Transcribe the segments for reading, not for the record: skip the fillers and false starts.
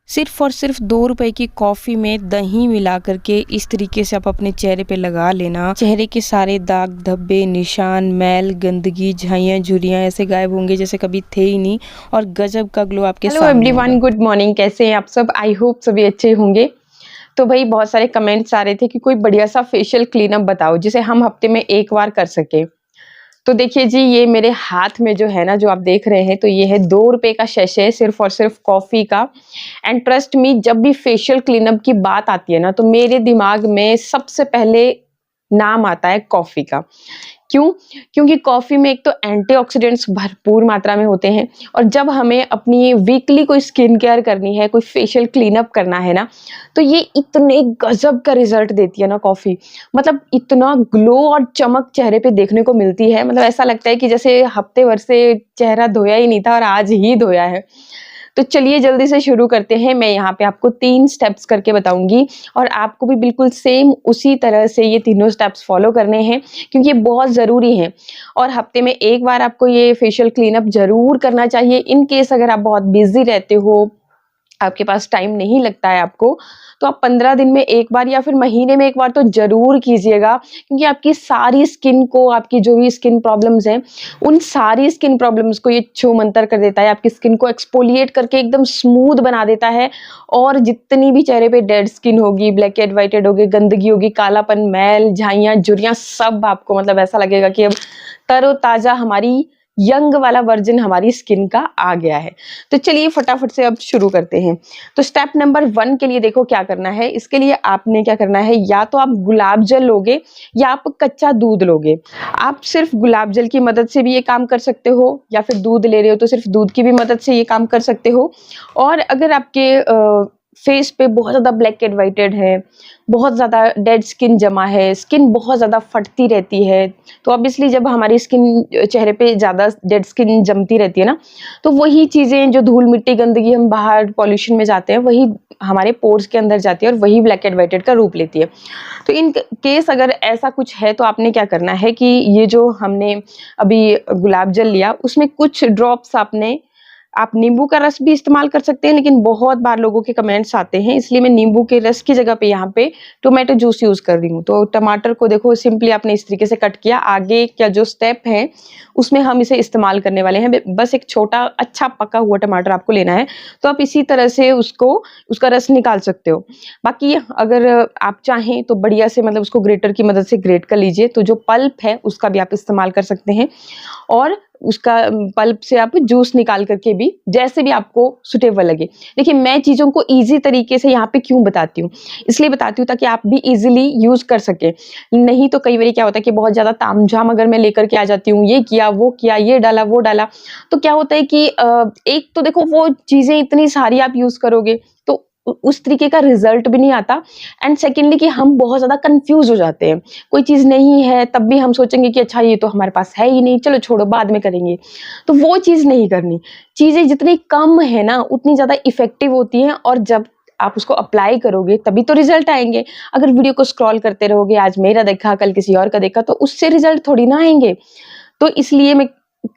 सिर्फ और सिर्फ 2 रुपए की कॉफ़ी में दही मिला करके इस तरीके से आप अपने चेहरे पे लगा लेना, चेहरे के सारे दाग धब्बे निशान मैल गंदगी झाइयाँ झुर्रियाँ ऐसे गायब होंगे जैसे कभी थे ही नहीं और गजब का ग्लो आपके हेलो सामने एवरीवन, होगा। Good morning. कैसे हैं आप सब? आई होप सभी अच्छे होंगे। तो भाई बहुत सारे कमेंट्स आ रहे थे कि कोई बढ़िया सा फेशियल क्लीनअप बताओ जिसे हम हफ्ते में एक बार कर सके। तो देखिए जी, ये मेरे हाथ में जो है ना, जो आप देख रहे हैं, तो ये है 2 रुपए का शैशे सिर्फ और सिर्फ कॉफी का। एंड ट्रस्ट मी, जब भी फेशियल क्लीनअप की बात आती है ना, तो मेरे दिमाग में सबसे पहले नाम आता है कॉफी का। क्यों? क्योंकि कॉफ़ी में एक तो एंटीऑक्सीडेंट्स भरपूर मात्रा में होते हैं, और जब हमें अपनी वीकली कोई स्किन केयर करनी है, कोई फेशियल क्लीनअप करना है ना, तो ये इतने गज़ब का रिज़ल्ट देती है ना कॉफ़ी। मतलब इतना ग्लो और चमक चेहरे पे देखने को मिलती है, मतलब ऐसा लगता है कि जैसे हफ्ते भर से चेहरा धोया ही नहीं था और आज ही धोया है। तो चलिए जल्दी से शुरू करते हैं। मैं यहाँ पे आपको 3 स्टेप्स करके बताऊँगी, और आपको भी बिल्कुल सेम उसी तरह से ये तीनों स्टेप्स फॉलो करने हैं, क्योंकि ये बहुत ज़रूरी हैं। और हफ्ते में एक बार आपको ये फेशियल क्लीनअप ज़रूर करना चाहिए। इन केस अगर आप बहुत बिज़ी रहते हो, आपके पास टाइम नहीं लगता है आपको, तो आप 15 दिन में एक बार या फिर महीने में एक बार तो ज़रूर कीजिएगा, क्योंकि आपकी सारी स्किन को, आपकी जो भी स्किन प्रॉब्लम्स हैं, उन सारी स्किन प्रॉब्लम्स को ये छूमंतर कर देता है। आपकी स्किन को एक्सफोलिएट करके एकदम स्मूथ बना देता है, और जितनी भी चेहरे पे डेड स्किन होगी, ब्लैक हेड, व्हाइट हेड होगी, गंदगी होगी, कालापन, मैल, झाइयाँ, झुर्रियाँ, सब आपको मतलब ऐसा लगेगा कि अब तरोताज़ा हमारी यंग वाला वर्जन हमारी स्किन का आ गया है। तो चलिए फटाफट से अब शुरू करते हैं। तो स्टेप नंबर 1 के लिए देखो क्या करना है। इसके लिए आपने क्या करना है, या तो आप गुलाब जल लोगे या आप कच्चा दूध लोगे। आप सिर्फ गुलाब जल की मदद से भी ये काम कर सकते हो, या फिर दूध ले रहे हो तो सिर्फ दूध की भी मदद से ये काम कर सकते हो। और अगर आपके फेस पे बहुत ज़्यादा ब्लैक हेड, व्हाइट हेड है, बहुत ज़्यादा डेड स्किन जमा है, स्किन बहुत ज़्यादा फटती रहती है, तो ऑब्वियसली जब हमारी स्किन, चेहरे पे ज़्यादा डेड स्किन जमती रहती है ना, तो वही चीज़ें जो धूल मिट्टी गंदगी हम बाहर पॉल्यूशन में जाते हैं, वही हमारे पोर्स के अंदर जाती है और वही ब्लैक हेड, व्हाइट हेड का रूप लेती है। तो इन केस अगर ऐसा कुछ है, तो आपने क्या करना है कि ये जो हमने अभी गुलाब जल लिया, उसमें कुछ ड्रॉप्स आप नींबू का रस भी इस्तेमाल कर सकते हैं, लेकिन बहुत बार लोगों के कमेंट्स आते हैं, इसलिए मैं नींबू के रस की जगह पे यहाँ पे टोमेटो जूस यूज़ कर रही हूँ। तो टमाटर को देखो सिंपली आपने इस तरीके से कट किया, आगे का जो स्टेप है उसमें हम इसे इस्तेमाल करने वाले हैं। बस एक छोटा अच्छा पका हुआ टमाटर आपको लेना है, तो आप इसी तरह से उसका रस निकाल सकते हो। बाकी अगर आप चाहें तो बढ़िया से मतलब उसको ग्रेटर की मदद से ग्रेट कर लीजिए, तो जो पल्प है उसका भी आप इस्तेमाल कर सकते हैं, और उसका पल्प से आप जूस निकाल करके भी, जैसे भी आपको सुटेबल लगे। देखिए मैं चीज़ों को ईज़ी तरीके से यहाँ पे क्यों बताती हूँ, इसलिए बताती हूँ ताकि आप भी ईज़िली यूज़ कर सकें। नहीं तो कई बारी क्या होता है कि बहुत ज़्यादा तामझाम अगर मैं लेकर के आ जाती हूँ, ये किया, वो किया, ये डाला, वो डाला, तो क्या होता है कि एक तो देखो वो चीज़ें इतनी सारी आप यूज़ करोगे, तो उस तरीके का रिजल्ट भी नहीं आता। एंड सेकेंडली कि हम बहुत ज़्यादा कंफ्यूज हो जाते हैं। कोई चीज़ नहीं है तब भी हम सोचेंगे कि अच्छा ये तो हमारे पास है ही नहीं, चलो छोड़ो बाद में करेंगे। तो वो चीज़ नहीं करनी। चीज़ें जितनी कम है ना, उतनी ज़्यादा इफ़ेक्टिव होती हैं, और जब आप उसको अप्लाई करोगे तभी तो रिजल्ट आएँगे। अगर वीडियो को स्क्रॉल करते रहोगे, आज मेरा देखा, कल किसी और का देखा, तो उससे रिजल्ट थोड़ी ना आएँगे। तो इसलिए मैं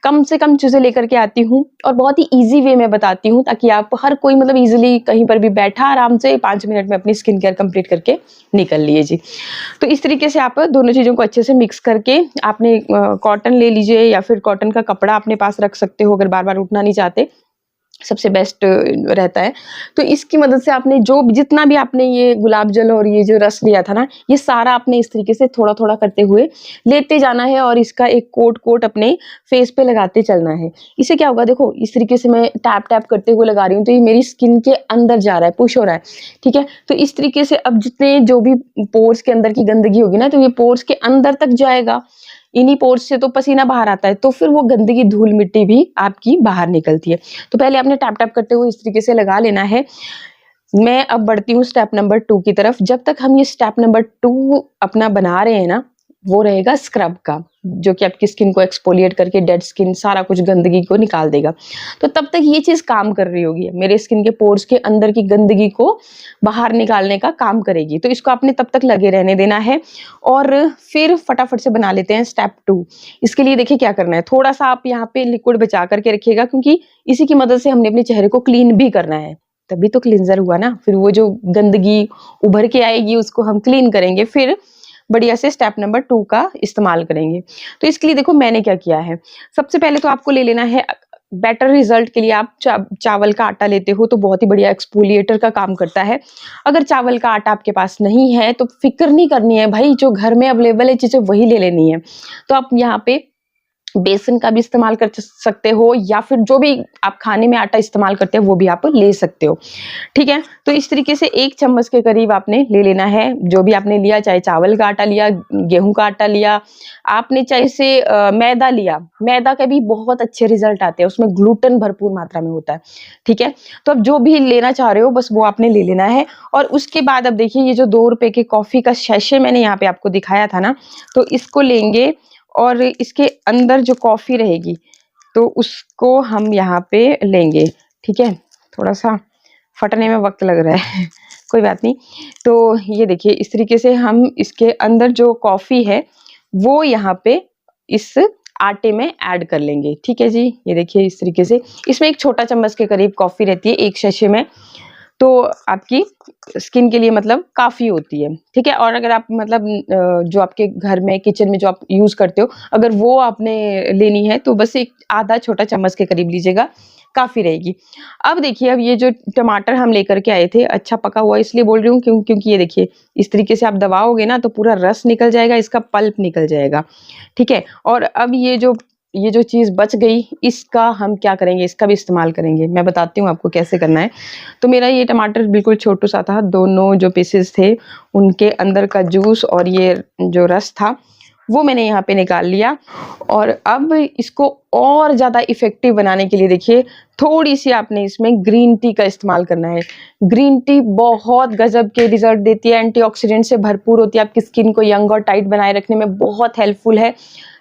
कम से कम चीज़ें लेकर के आती हूँ, और बहुत ही ईज़ी वे में बताती हूँ, ताकि आप हर कोई मतलब ईज़िली कहीं पर भी बैठा आराम से 5 मिनट में अपनी स्किन केयर कंप्लीट करके निकल लिए जी। तो इस तरीके से आप दोनों चीज़ों को अच्छे से मिक्स करके आपने कॉटन ले लीजिए, या फिर कॉटन का कपड़ा अपने पास रख सकते हो अगर बार-बार उठना नहीं चाहते, सबसे बेस्ट रहता है। तो इसकी मदद से आपने जो जितना भी आपने ये गुलाब जल और ये जो रस लिया था ना, ये सारा आपने इस तरीके से थोड़ा-थोड़ा करते हुए लेते जाना है, और इसका एक कोट अपने फेस पे लगाते चलना है। इससे क्या होगा, देखो इस तरीके से मैं टैप-टैप करते हुए लगा रही हूँ, तो ये मेरी स्किन के अंदर जा रहा है, पुश हो रहा है, ठीक है? तो इस तरीके से अब जितने जो भी पोर्स के अंदर की गंदगी होगी ना, तो ये पोर्स के अंदर तक जाएगा। इन्हीं पोर्स से तो पसीना बाहर आता है, तो फिर वो गंदगी, धूल मिट्टी भी आपकी बाहर निकलती है। तो पहले आपने टैप-टैप करते हुए इस तरीके से लगा लेना है। मैं अब बढ़ती हूँ स्टेप नंबर 2 की तरफ। जब तक हम ये स्टेप नंबर 2 अपना बना रहे हैं ना, वो रहेगा स्क्रब का, जो कि आपकी स्किन को एक्सफोलिएट करके डेड स्किन सारा कुछ गंदगी को निकाल देगा। तो तब तक ये चीज़ काम कर रही होगी, मेरे स्किन के पोर्स के अंदर की गंदगी को बाहर निकालने का काम करेगी। तो इसको आपने तब तक लगे रहने देना है, और फिर फटाफट से बना लेते हैं स्टेप 2। इसके लिए देखिए क्या करना है, थोड़ा-सा आप यहाँ पे लिक्विड बचा करके रखिएगा, क्योंकि इसी की मदद से हमने अपने चेहरे को क्लीन भी करना है। तभी तो क्लींजर हुआ ना। फिर वो जो गंदगी उभर के आएगी उसको हम क्लीन करेंगे, फिर बढ़िया से स्टेप नंबर 2 का इस्तेमाल करेंगे। तो इसके लिए देखो मैंने क्या किया है, सबसे पहले तो आपको ले लेना है बेटर रिजल्ट के लिए आप चावल का आटा लेते हो तो बहुत ही बढ़िया एक्सफोलिएटर का काम करता है। अगर चावल का आटा आपके पास नहीं है तो फिक्र नहीं करनी है भाई, जो घर में अवेलेबल है चीजें वही ले लेनी है। तो आप यहाँ पे बेसन का भी इस्तेमाल कर सकते हो या फिर जो भी आप खाने में आटा इस्तेमाल करते हैं वो भी आप ले सकते हो, ठीक है। तो इस तरीके से 1 चम्मच के करीब आपने ले लेना है, जो भी आपने लिया, चाहे चावल का आटा लिया, गेहूं का आटा लिया, आपने चाहे से मैदा लिया, मैदा के भी बहुत अच्छे रिजल्ट आते हैं, उसमें ग्लूटेन भरपूर मात्रा में होता है, ठीक है। तो अब जो भी लेना चाह रहे हो बस वो आपने ले लेना है। और उसके बाद अब देखिए ये जो 2 रुपए के कॉफी का सैशे मैंने यहाँ पे आपको दिखाया था ना, तो इसको लेंगे और इसके अंदर जो कॉफी रहेगी तो उसको हम यहाँ पे लेंगे, ठीक है। थोड़ा सा फटने में वक्त लग रहा है कोई बात नहीं। तो ये देखिए इस तरीके से हम इसके अंदर जो कॉफी है वो यहाँ पे इस आटे में ऐड कर लेंगे, ठीक है जी। ये देखिए इस तरीके से इसमें 1 छोटा चम्मच के करीब कॉफी रहती है 1 सैशे में, तो आपकी स्किन के लिए मतलब काफ़ी होती है, ठीक है। और अगर आप मतलब जो आपके घर में किचन में जो आप यूज़ करते हो, अगर वो आपने लेनी है तो बस एक आधा छोटा चम्मच के करीब लीजिएगा, काफ़ी रहेगी। अब देखिए अब ये जो टमाटर हम लेकर के आए थे, अच्छा पका हुआ इसलिए बोल रही हूँ क्योंकि ये देखिए इस तरीके से आप दबाओगे ना तो पूरा रस निकल जाएगा, इसका पल्प निकल जाएगा, ठीक है। और अब ये जो चीज़ बच गई इसका हम क्या करेंगे, इसका भी इस्तेमाल करेंगे। मैं बताती हूँ आपको कैसे करना है। तो मेरा ये टमाटर बिल्कुल छोटू सा था, दोनों जो पीसेस थे उनके अंदर का जूस और ये जो रस था वो मैंने यहाँ पे निकाल लिया। और अब इसको और ज़्यादा इफ़ेक्टिव बनाने के लिए देखिए थोड़ी सी आपने इसमें ग्रीन टी का इस्तेमाल करना है। ग्रीन टी बहुत गजब के रिजल्ट देती है, एंटीऑक्सीडेंट से भरपूर होती है, आपकी स्किन को यंग और टाइट बनाए रखने में बहुत हेल्पफुल है,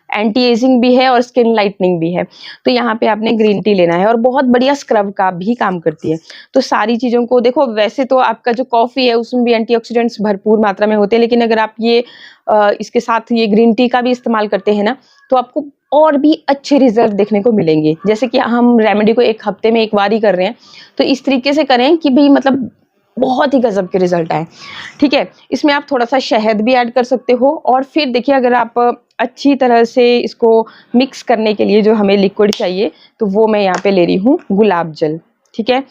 एंटी एजिंग भी है और स्किन लाइटनिंग भी है। तो यहाँ पे आपने ग्रीन टी लेना है और बहुत बढ़िया स्क्रब का भी काम करती है। तो सारी चीज़ों को देखो, वैसे तो आपका जो कॉफ़ी है उसमें भी एंटीऑक्सीडेंट्स भरपूर मात्रा में होते हैं, लेकिन अगर आप ये इसके साथ ये ग्रीन टी का भी इस्तेमाल करते हैं ना तो आपको और भी अच्छे रिजल्ट देखने को मिलेंगे। जैसे कि हम रेमेडी को 1 हफ्ते में 1 बार ही कर रहे हैं, तो इस तरीके से करें कि भाई मतलब बहुत ही गजब के रिजल्ट आए, ठीक है। इसमें आप थोड़ा सा शहद भी ऐड कर सकते हो। और फिर देखिए अगर आप अच्छी तरह से इसको मिक्स करने के लिए जो हमें लिक्विड चाहिए तो वो मैं यहाँ पे ले रही हूँ गुलाब जल, ठीक है।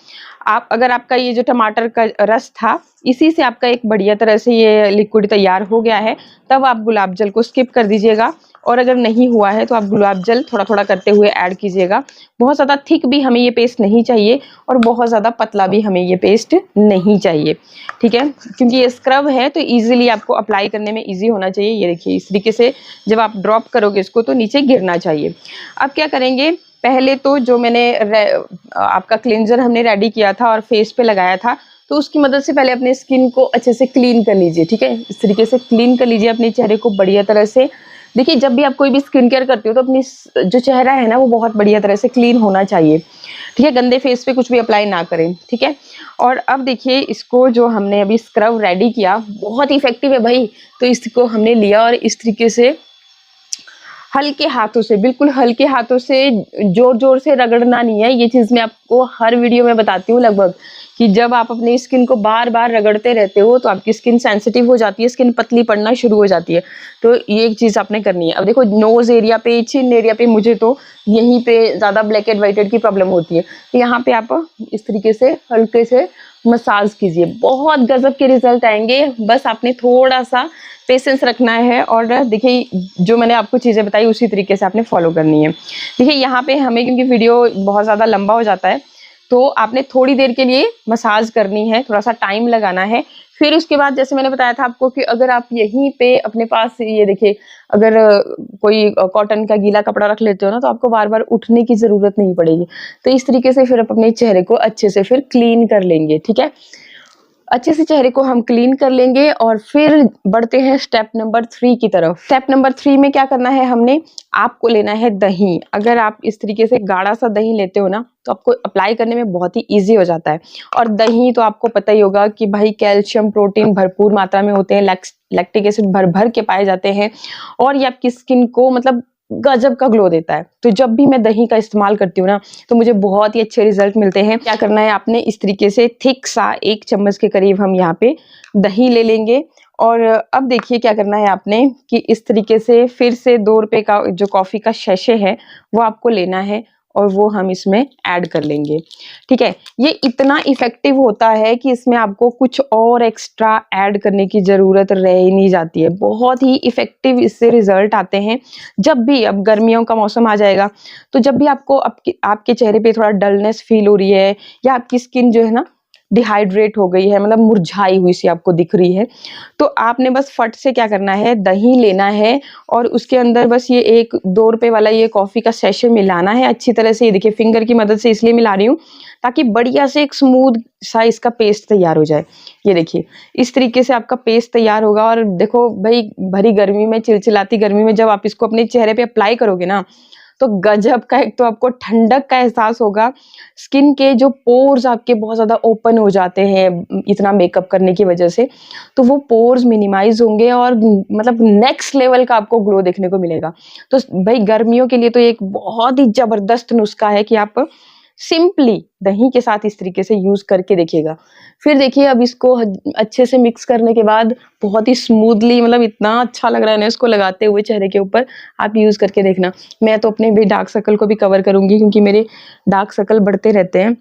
आप अगर आपका ये जो टमाटर का रस था इसी से आपका एक बढ़िया तरह से ये लिक्विड तैयार हो गया है, तब आप गुलाब जल को स्किप कर दीजिएगा। और अगर नहीं हुआ है तो आप गुलाब जल थोड़ा थोड़ा करते हुए ऐड कीजिएगा। बहुत ज़्यादा थिक भी हमें ये पेस्ट नहीं चाहिए और बहुत ज़्यादा पतला भी हमें ये पेस्ट नहीं चाहिए, ठीक है। क्योंकि ये स्क्रब है तो इजीली आपको अप्लाई करने में इजी होना चाहिए। ये देखिए इस तरीके से जब आप ड्रॉप करोगे इसको तो नीचे गिरना चाहिए। अब क्या करेंगे, पहले तो जो मैंने आपका क्लींजर हमने रेडी किया था और फेस पे लगाया था, तो उसकी मदद से पहले अपने स्किन को अच्छे से क्लीन कर लीजिए, ठीक है। इस तरीके से क्लीन कर लीजिए अपने चेहरे को बढ़िया तरह से। देखिए जब भी आप कोई भी स्किन केयर करते हो तो अपनी जो चेहरा है ना वो बहुत बढ़िया तरह से क्लीन होना चाहिए, ठीक है। गंदे फेस पे कुछ भी अप्लाई ना करें, ठीक है। और अब देखिए इसको जो हमने अभी स्क्रब रेडी किया बहुत इफेक्टिव है भाई, तो इसको हमने लिया और इस तरीके से हल्के हाथों से, बिल्कुल हल्के हाथों से, जोर जोर से रगड़ना नहीं है। ये चीज़ मैं आपको हर वीडियो में बताती हूँ लगभग, कि जब आप अपनी स्किन को बार बार रगड़ते रहते हो तो आपकी स्किन सेंसिटिव हो जाती है, स्किन पतली पड़ना शुरू हो जाती है। तो ये एक चीज़ आपने करनी है। अब देखो नोज एरिया पे, चिन एरिया पे, मुझे तो यहीं पे ज़्यादा ब्लैक एंड व्हाइटेड की प्रॉब्लम होती है, तो यहाँ पे आप इस तरीके से हल्के से मसाज कीजिए, बहुत गजब के रिजल्ट आएंगे। बस आपने थोड़ा सा पेशेंस रखना है और देखिए जो मैंने आपको चीज़ें बताई उसी तरीके से आपने फॉलो करनी है। देखिए यहाँ पे हमें, क्योंकि वीडियो बहुत ज़्यादा लंबा हो जाता है, तो आपने थोड़ी देर के लिए मसाज करनी है, थोड़ा सा टाइम लगाना है। फिर उसके बाद जैसे मैंने बताया था आपको कि अगर आप यहीं पे अपने पास, ये देखिए अगर कोई कॉटन का गीला कपड़ा रख लेते हो ना तो आपको बार बार उठने की ज़रूरत नहीं पड़ेगी। तो इस तरीके से फिर आप अपने चेहरे को अच्छे से फिर क्लीन कर लेंगे, ठीक है। अच्छे से चेहरे को हम क्लीन कर लेंगे और फिर बढ़ते हैं स्टेप नंबर 3 की तरफ। स्टेप नंबर 3 में क्या करना है, हमने आपको लेना है दही। अगर आप इस तरीके से गाढ़ा सा दही लेते हो ना तो आपको अप्लाई करने में बहुत ही इजी हो जाता है। और दही तो आपको पता ही होगा कि भाई कैल्शियम, प्रोटीन भरपूर मात्रा में होते हैं, लैक्टिक एसिड भर भर के पाए जाते हैं और ये आपकी स्किन को मतलब गजब का ग्लो देता है। तो जब भी मैं दही का इस्तेमाल करती हूँ ना, तो मुझे बहुत ही अच्छे रिजल्ट मिलते हैं। क्या करना है आपने, इस तरीके से थिक सा 1 चम्मच के करीब हम यहाँ पे दही ले लेंगे। और अब देखिए क्या करना है आपने कि इस तरीके से फिर से 2 रुपए का जो कॉफ़ी का सैशे है वो आपको लेना है और वो हम इसमें ऐड कर लेंगे, ठीक है। ये इतना इफ़ेक्टिव होता है कि इसमें आपको कुछ और एक्स्ट्रा ऐड करने की ज़रूरत रह ही नहीं जाती है। बहुत ही इफ़ेक्टिव इससे रिज़ल्ट आते हैं। जब भी अब गर्मियों का मौसम आ जाएगा, तो जब भी आपको आपके चेहरे पे थोड़ा डलनेस फ़ील हो रही है या आपकी स्किन जो है ना डिहाइड्रेट हो गई है, मतलब मुरझाई हुई सी आपको दिख रही है, तो आपने बस फट से क्या करना है, दही लेना है और उसके अंदर बस ये 1-2 रुपए वाला ये कॉफ़ी का सैशे मिलाना है अच्छी तरह से। ये देखिए फिंगर की मदद से इसलिए मिला रही हूँ ताकि बढ़िया से एक स्मूथ सा इसका पेस्ट तैयार हो जाए। ये देखिए इस तरीके से आपका पेस्ट तैयार होगा। और देखो भाई, भरी गर्मी में, चिलचिलाती गर्मी में जब आप इसको अपने चेहरे पे अप्लाई करोगे ना, तो गजब का एक तो आपको ठंडक का एहसास होगा। स्किन के जो पोर्स आपके बहुत ज़्यादा ओपन हो जाते हैं इतना मेकअप करने की वजह से, तो वो पोर्स मिनिमाइज़ होंगे और मतलब नेक्स्ट लेवल का आपको ग्लो देखने को मिलेगा। तो भाई गर्मियों के लिए तो ये एक बहुत ही ज़बरदस्त नुस्खा है कि आप सिंपली दही के साथ इस तरीके से यूज़ करके देखिएगा। फिर देखिए अब इसको अच्छे से मिक्स करने के बाद बहुत ही स्मूथली, मतलब इतना अच्छा लग रहा है ना इसको लगाते हुए चेहरे के ऊपर, आप यूज़ करके देखना। मैं तो अपने भी डार्क सर्कल को भी कवर करूँगी क्योंकि मेरे डार्क सर्कल बढ़ते रहते हैं।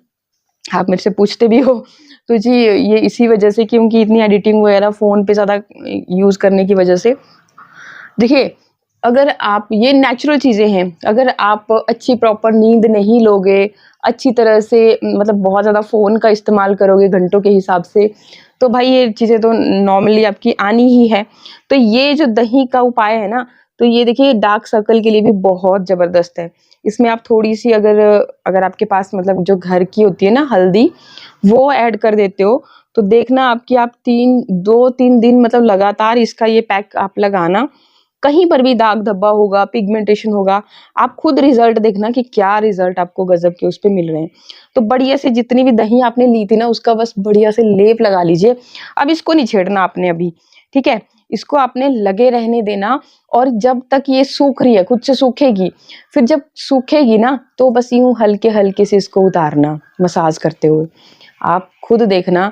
आप मेरे से पूछते भी हो, तो जी ये इसी वजह से, क्योंकि इतनी एडिटिंग वगैरह फ़ोन पे ज़्यादा यूज़ करने की वजह से। देखिए, अगर आप, ये नेचुरल चीज़ें हैं, अगर आप अच्छी प्रॉपर नींद नहीं लोगे, अच्छी तरह से मतलब बहुत ज़्यादा फ़ोन का इस्तेमाल करोगे घंटों के हिसाब से, तो भाई ये चीज़ें तो नॉर्मली आपकी आनी ही है। तो ये जो दही का उपाय है ना, तो ये देखिए डार्क सर्कल के लिए भी बहुत ज़बरदस्त है। इसमें आप थोड़ी-सी अगर अगर आपके पास मतलब जो घर की होती है ना हल्दी, वो ऐड कर देते हो, तो देखना आपकी आप 2-3 दिन मतलब लगातार इसका ये पैक आप लगाना, कहीं पर भी दाग धब्बा होगा, पिगमेंटेशन होगा, आप खुद रिजल्ट देखना कि क्या रिजल्ट आपको गजब के उस पे मिल रहे हैं। तो बढ़िया से जितनी भी दही आपने ली थी ना, उसका बस बढ़िया से लेप लगा लीजिए। अब इसको नहीं छेड़ना आपने अभी, ठीक है? इसको आपने लगे रहने देना और जब तक ये सूख रही है, खुद से सूखेगी, फिर जब सूखेगी ना, तो बस यूँ हल्के-हल्के से इसको उतारना मसाज करते हुए। आप खुद देखना,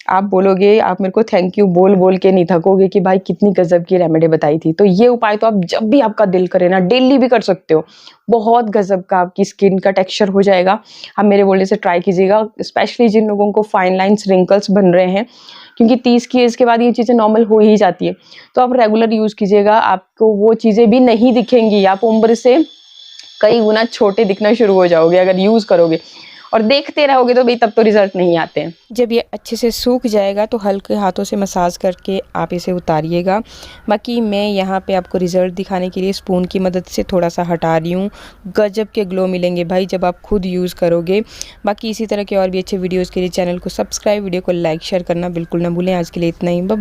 आप बोलोगे, आप मेरे को थैंक यू बोल-बोल के नहीं थकोगे कि भाई कितनी गज़ब की रेमेडी बताई थी। तो ये उपाय तो आप जब भी आपका दिल करे ना, डेली भी कर सकते हो। बहुत गज़ब का आपकी स्किन का टेक्सचर हो जाएगा। आप मेरे बोलने से ट्राई कीजिएगा, स्पेशली जिन लोगों को फाइन लाइन्स, रिंकल्स बन रहे हैं, क्योंकि 30 की एज के बाद ये चीज़ें नॉर्मल हो ही जाती है। तो आप रेगुलर यूज़ कीजिएगा, आपको वो चीज़ें भी नहीं दिखेंगी। आप उम्र से कई गुना छोटे दिखना शुरू हो जाओगे अगर यूज़ करोगे, और देखते रहोगे तो भाई तब तो रिजल्ट नहीं आते हैं। जब ये अच्छे से सूख जाएगा तो हल्के हाथों से मसाज करके आप इसे उतारिएगा। बाकी मैं यहाँ पे आपको रिज़ल्ट दिखाने के लिए स्पून की मदद से थोड़ा सा हटा रही हूँ। गजब के ग्लो मिलेंगे भाई जब आप खुद यूज़ करोगे। बाकी इसी तरह के और भी अच्छे वीडियोज़ के लिए चैनल को सब्सक्राइब, वीडियो को लाइक शेयर करना बिल्कुल ना भूलें। आज के लिए इतना ही, बाय बाय।